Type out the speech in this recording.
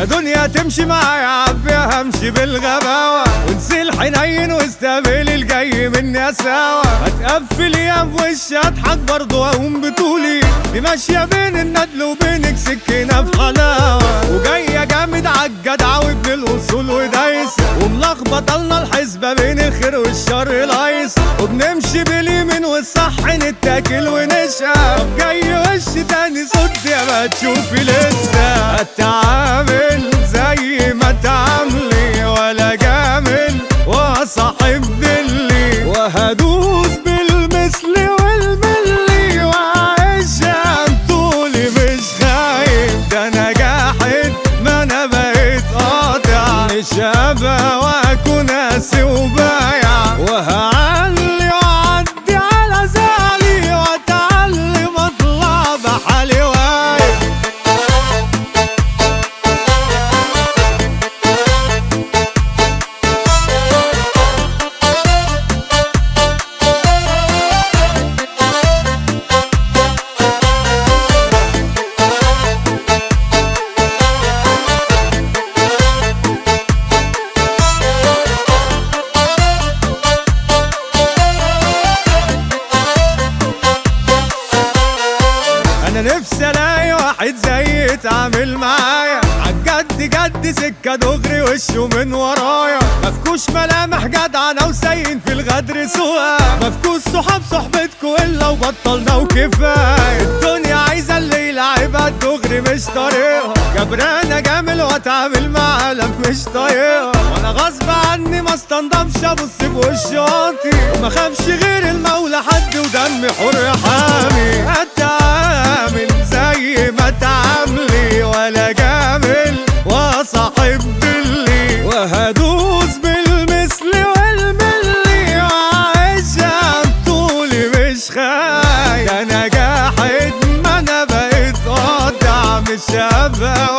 يا دنيا تمشي معايا عافية همشي بالغباوة، ونسي الحنين واستقبل الجاي مني سوا. هتقفل يا في وشي هضحك برضه واقوم بطولي، دي ماشية بين الندل وبينك سكينة في حلاوة، وجاية جامد عالجدع وابن الأصول ودايسة، وملخبطلنا الحسبة بين الخير والشر لايسة، وبنمشي باليمين والصح نتاكل ونشقى. طب جاي وش تاني صد يا ما تشوفي لسه، هتعامل زي ما تعاملي ولا جامل وصاحب دلي، وهدوس بالمثل والملي وعايشة طولي مش خايف. ده انا جاحد ما انا بقيت قاطع، مش هبقى واكون قاسي وبايع، وهعلي وأعدي على زعلي واتعلم اطلع بحالي وايع. انا نفسي الاقي واحد زي يتعامل معايا، عالجد جد سكه دغري وشه من ورايا، مفكوش ملامح جدعنه وسايقين في الغدر سوا، مفكوش صحاب صحبتكوا الا وبطلنا وكفايه. الدنيا عايزه اللي يلعبها الدغري مش طريقها، جبرانه جامل واتعامل مع عالم مش طايقها، وانا غصب عني ما استنضمش ابص في وش واطي، وما خافش غير المولى حد ودمي حر حامي. اتعامل زي ما تعاملي ولا جامل وصاحب دلي، وهدوس بالمثل والملي وعايشة طولي مش خايف. ده انا جاحد ما انا بقيت قاطع، مش هبقى